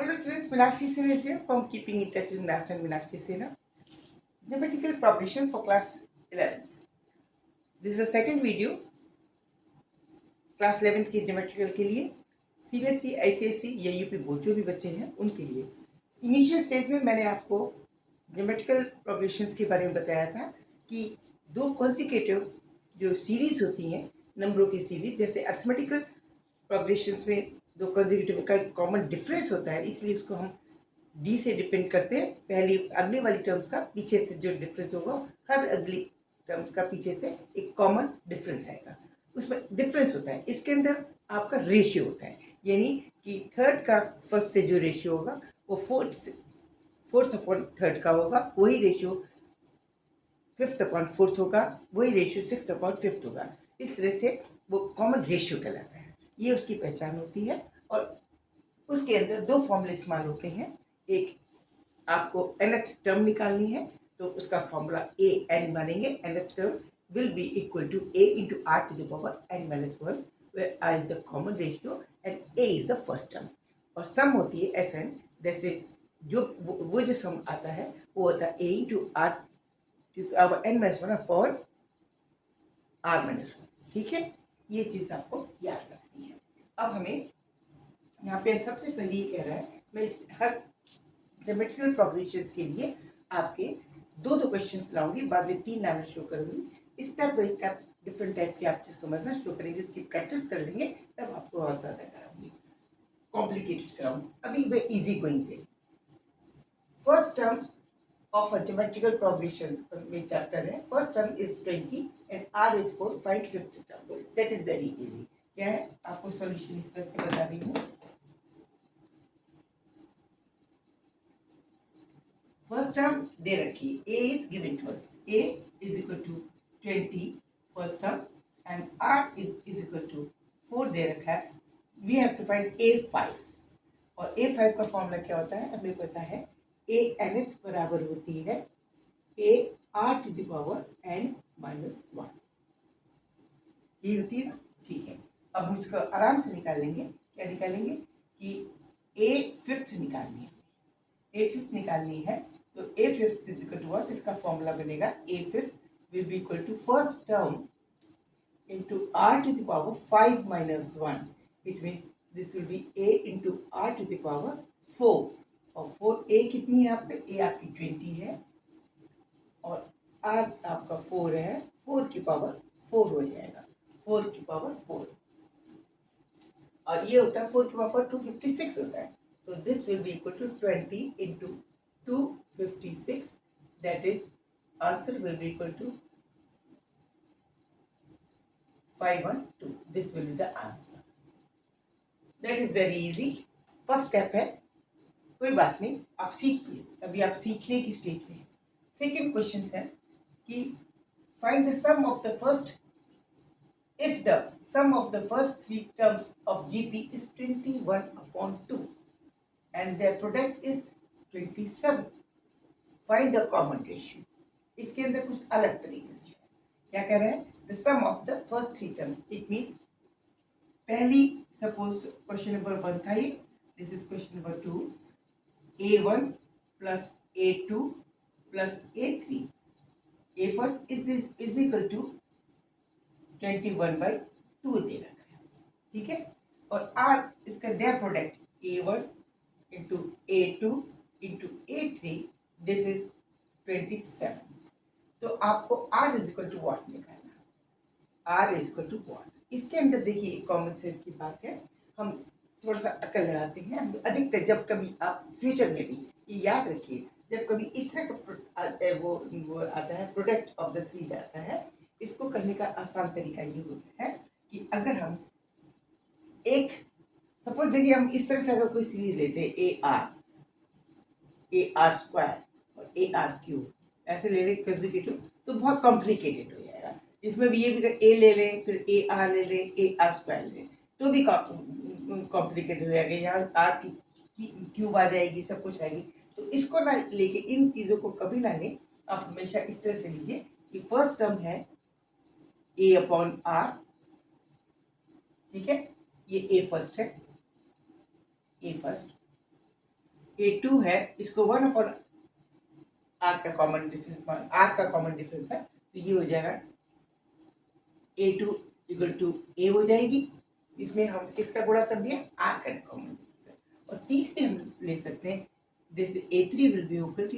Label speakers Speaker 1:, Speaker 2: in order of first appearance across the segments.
Speaker 1: Hello students, Meenakshi Sinha is here from Keeping in Touch with Maths and Meenakshi Sinha. Geometrical progression for class 11. This is the second video class 11 के geometrical के लिए CBSE, ICSE या UP board जो भी बच्चे हैं उनके लिए। इनिशियल स्टेज में मैंने आपको ज्योमेट्रिकल प्रोग्रेशंस के बारे में बताया था कि दो कॉन्सिक्यूटिव जो सीरीज होती हैं नंबरों की सीरीज, जैसे अर्थमेटिकल प्रोग्रेशंस में दो कॉन्सिक्यूटिव का कॉमन डिफरेंस होता है, इसलिए उसको हम डी से डिपेंड करते हैं। पहली अगले वाली टर्म्स का पीछे से जो डिफरेंस होगा, हर अगली टर्म्स का पीछे से एक कॉमन डिफरेंस आएगा, उसमें डिफरेंस होता है। इसके अंदर आपका रेशियो होता है, यानी कि थर्ड का फर्स्ट से जो रेशियो होगा वो फोर्थ अपॉन थर्ड का होगा, वही रेशियो फिफ्थ अपॉन फोर्थ होगा, वही रेशियो सिक्स अपॉन फिफ्थ होगा। इस तरह से वो कॉमन रेशियो कहलाता है, ये उसकी पहचान होती है। और उसके अंदर दो फॉर्मूले इस्तेमाल होते हैं। एक आपको nth टर्म निकालनी है तो उसका फॉर्मूला a n मानेंगे। nth term will be equal to a into r to the power n minus 1, where r is the common ratio and a is the first term। और सम होती है sn, that is जो वो जो सम आता है वो होता है a into r to the power n minus 1 upon r minus 1। ठीक है, ये चीज़ आपको याद रखनी है। अब हमें यहाँ पे सबसे पहले ये कह रहा है, मैं इस हर ज्योमेट्रिकल प्रोग्रेशंस के लिए आपके दो क्वेश्चंस लाऊंगी, बाद में 3 लाना शो करूंगी। Step by step different type के आपसे समझना शो करेंगे, उसकी प्रैक्टिस कर लेंगे, तब आपको और ज़्यादा कराऊंगी। कॉम्प्लिकेटेड कराऊंगी, अभी मैं इजी गोइंग पे। First term of geometrical progressions में चैप्टर है। First term is 20 and r is 4, find fifth term. That is very easy. क्या है, आपको सॉल्यूशन इस तरह से बता रही हूँ। फर्स्ट टर्म दे रखी है, a is given to us, a is equal to 20 first term and r is equal to 4 दे रखा है। we have to find a5 और a5 का फॉर्मूला क्या होता है हमें पता है, a nth बराबर होती है a r to the power n minus 1, ये होती है ना। ठीक है, अब हम इसको आराम से निकालेंगे। क्या निकालेंगे कि a फिफ्थ निकालनी है, a फिफ्थ निकालनी है तो a fifth is equal to what, इसका फॉर्मूला बनेगा a fifth will be equal to first term into r to the power 5 minus 1। It means this will be a into r to the power 4, और 4 a कितनी है आपके, a आपकी 20 है और r आपका 4 है, 4 की पावर 4 हो जाएगा, 4 की पावर 4, और ये होता है 4 की पावर 256 होता है। तो this will be equal to 20 into 256, that is answer will be equal to 512। this will be the answer। that is very easy। First step है, कोई बात नहीं, आप सीखिए, अभी आप सीखने की स्टेज में। सेकेंड क्वेश्चन है कि find the sum of the first, if the sum of the first 3 terms of GP is 21/2 and their product is 27, find the common ratio। इसके अंदर कुछ अलग तरीके से क्या कह रहे हैं, the sum of the first 3 terms, it means पहली सपोज क्वेश्चन नंबर 1 था ये, this is question number 2, a1 plus a2 plus a3, a first is equal to 21/2 दे रखा है। ठीक है, और r इसका their product a1 into a2 into a3, this is 27। तो आपको r is equal to what निकालना, r is equal to what. इसके अंदर देखिए कॉमन सेंस की बात है, हम थोड़ा सा अकल लगाते हैं। अधिकतर जब कभी आप फ्यूचर में भी ये याद रखिए, जब कभी इस तरह का वो आता है, प्रोडक्ट ऑफ द थ्री आता है, इसको करने का आसान तरीका ये होता है कि अगर हम एक सपोज देखिए, हम इस तरह से अगर कोई सीरीज लेते हैं ए आर स्क्वायर और ए आर क्यूब, ऐसे ले लें कंसेक्यूटिव, तो बहुत कॉम्प्लिकेटेड हो जाएगा। इसमें भी ये भी ए ले लें, फिर ए आर ले लें, ए आर स्क्वायर ले लें, तो भी कॉम्प्लिकेटेड हो जाएगा। यहाँ आर की क्यूब आ जाएगी, सब कुछ आएगी। तो इसको ना लेके, इन चीज़ों को कभी ना लें, आप हमेशा इस तरह से लीजिए कि फर्स्ट टर्म है ए अपॉन आर, ठीक है, ये ए फर्स्ट है, ए फर्स्ट, A2 है, इसको 1/r का कॉमन डिफरेंस r का कॉमन डिफरेंस है, तो ये हो जाएगा A2 इक्वल टू A हो जाएगी। इसमें हम किसका गुणा कर दिया, r का कॉमन डिफरेंस है। और तीसरी हम ले सकते हैं, जैसे A3 will be equal to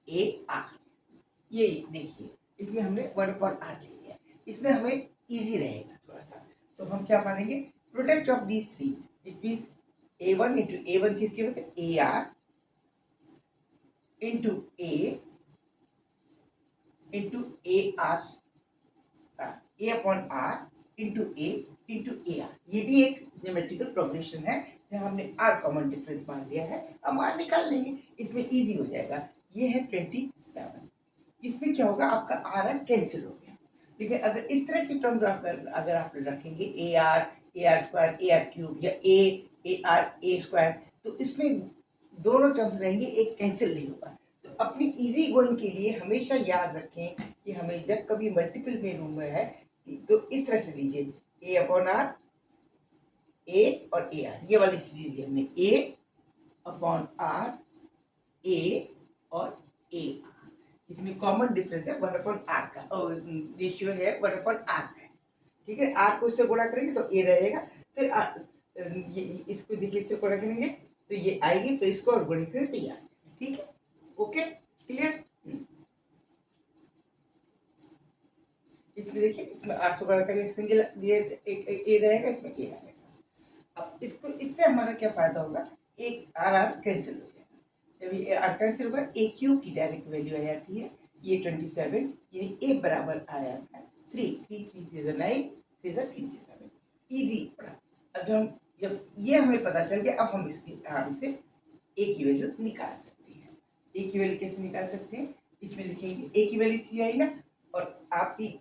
Speaker 1: AR। ये देखिए, इसमें हमने 1/r ले लिया, इसमें हमें इजी रहेगा थोड़ा सा। तो हम क्या मानेंगे, product of these three, it means A1 into A1 किसकी वजह से, AR into A into AR, A/R into A into AR। ये भी एक ज्योमेट्रिकल प्रोग्रेशन है जहां हमने r कॉमन डिफरेंस मान लिया है, हम r निकाल लेंगे, इसमें इजी हो जाएगा। ये है 27। इसमें क्या होगा, आपका r कैंसिल हो गया। लेकिन अगर इस तरह की टर्म अगर आप रखेंगे AR स्क्वायर AR क्यूब या AR A स्क्वायर, तो इसमें दोनों टर्म्स रहेंगे, एक कैंसिल नहीं होगा। तो अपनी इजी गोइंग के लिए हमेशा याद रखें कि हमें जब कभी मल्टीपल में रूम है तो इस तरह से लीजिए, A/R A और AR, ये वाली सीरीज ली हमने, A/R A और AR। इसमें कॉमन डिफरेंस है 1/r का, और रेशियो है 1/r का, ठीक है। r को इससे गुणा करेंगे तो a रहेगा, फिर ये इसको देखिए, इससे गुणा करेंगे तो ये आएगी, फिर इसको और गुणा करेंगे तो ये आ जाएगा, ठीक है। Okay, clear. इसमें देखिए, इसमें 8 से गुणा करेंगे, सिंगल ये एक a रहेगा, इसमें a आएगा। अब इसको, इससे हमारा क्या फायदा होगा, एक r कैंसिल हो जाएगा। जब ये r कैंसिल होगा, a क्यूब की डायरेक्ट वैल्यू आ जाती है, ये 27, यानी a बराबर आया है 3 3 3 3 9 3 27। इजी पड़ा। अब जब ये हमें पता चल गया, अब हम इसकी आराम से a की वैल्यू निकाल सकते हैं। a की वैल्यू कैसे निकाल सकते हैं, इसमें लिखेंगे a की वैल्यू 3 आई ना, और आपकी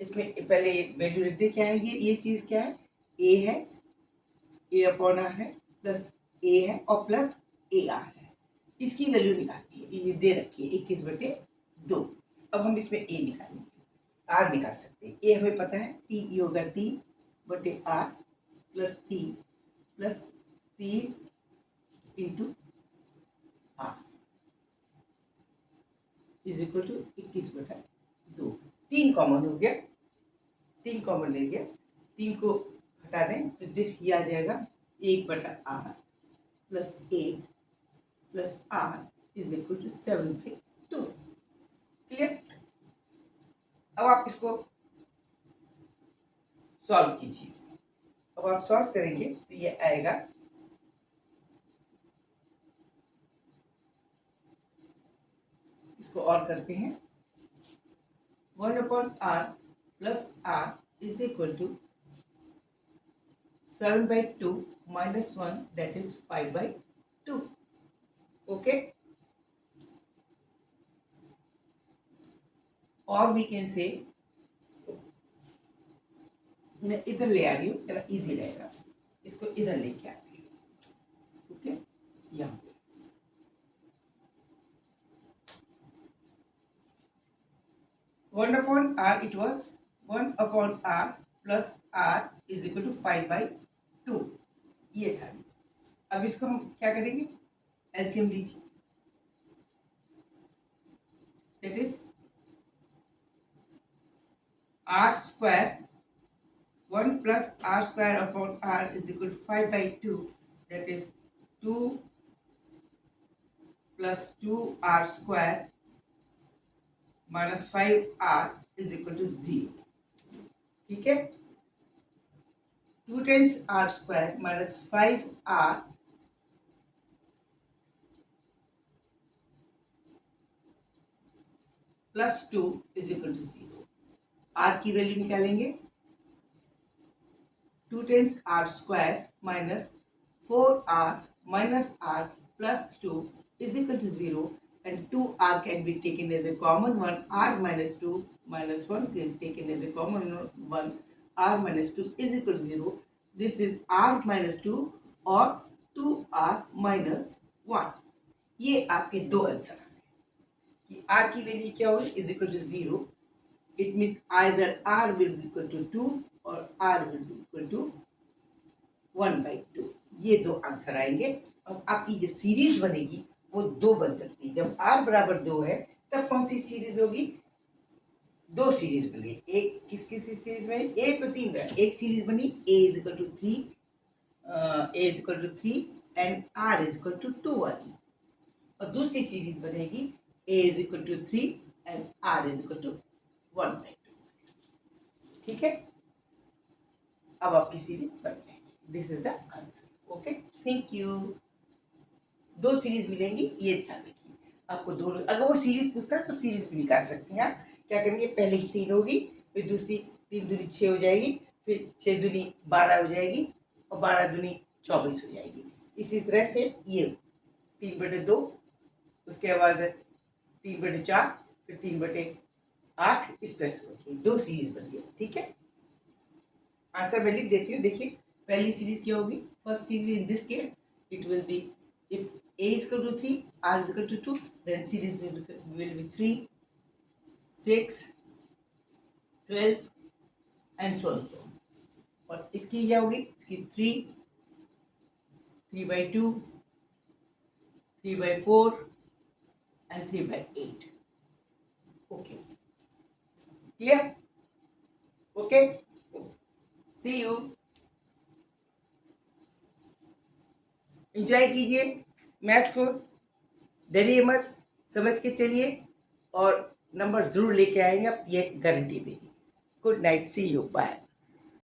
Speaker 1: इसमें पहले वैल्यू लिख दे, क्या है ये चीज क्या है, a है, A/R है, प्लस A है और प्लस AR है। इसकी वैल्यू निकालती है, ये दे रखी है 21/2। अब हम इसमें A निकालेंगे, R निकाल सकते हैं। A हमें पता है, T होगा 3/R plus 3 into R is equal to 21/2। 3 common हो गया, 3 कॉमन ले गया, 3 को हटा दें तो ये आ जाएगा 1/R plus 8 plus R is equal to 7/2। Clear. अब आप इसको सॉल्व कीजिए। अब आप सॉल्व करेंगे तो ये आएगा, इसको और करते हैं, 1/R plus R is equal to 7/2 minus 1, that is 5/2. Okay, or we can say, मैं इधर ले आ रही हूँ, जरा इजी रहेगा, इसको इधर लेके आ रही हूँ। ओके, यहाँ से 1/R, it was 1/R plus R is equal to 5/2, ये था। अब इसको हम क्या करेंगे, एलसीएम लीजिए, that is R square 1 plus R square upon R is equal to 5/2, that is 2 plus 2R square minus 5R is equal to 0। ठीक है, 2 times R square minus 5R plus 2 is equal to 0। R की value निकालेंगे, 2 times R square minus 4R minus R plus 2 is equal to 0, and 2R can be taken as a common one, R minus 2 minus 1 is taken as a common one, R minus 2 is equal to 0। This is R minus 2 और 2R minus 1। ये आपके दो answer हैं कि R की value क्या होगी, is equal to 0। It means either R will be equal to 2 or R will be equal to 1/2। ये 2 आंसर आएंगे। अब आपकी जो सीरीज बनेगी वो 2 बन सकती है। जब r बराबर 2 है तब कौन सी सीरीज होगी? 2 सीरीज बन गई। एक किस किस सीरीज में? एक तो 3 का एक सीरीज बनी a is equal to 3, a is equal to 3 and r is equal to 2 वाली। और दूसरी सीरीज बनेगी a is equal to 3 and r is equal to 1/2। ठीक है, अब आपकी सीरीज बन जाएगी। This is the answer. Okay, thank you. 2 series मिलेंगी, ये ध्यान रखिए। आपको दोनों, अगर वो सीरीज पूछता है तो सीरीज भी निकाल सकते हैं आप। क्या करेंगे, पहले 3 होगी, फिर दूसरी 3 दूनी 6 हो जाएगी, फिर 6 दूनी 12 हो जाएगी और 12 दूनी 24 हो जाएगी। इसी तरह से ये 3/2, उसके बाद 3/4, फिर 3/8, इस तरह से होगी। 2 सीरीज बन गई। ठीक है, आंसर मैं लिख देती हूँ। देखिए, पहली सीरीज क्या होगी? First series in this case it will be, if a is equal to 3, r is equal to 2, then series will be 3, 6, 12 and so on so on. और इसकी क्या होगी? इसकी 3, 3/2, 3/4 and 3/8. Okay, clear? Okay, see you. Enjoy कीजिए maths को, डरिए मत, समझ के चलिए और नंबर जरूर लेके आएंगे आप, ये गारंटी देंगे। Good night, see you, bye.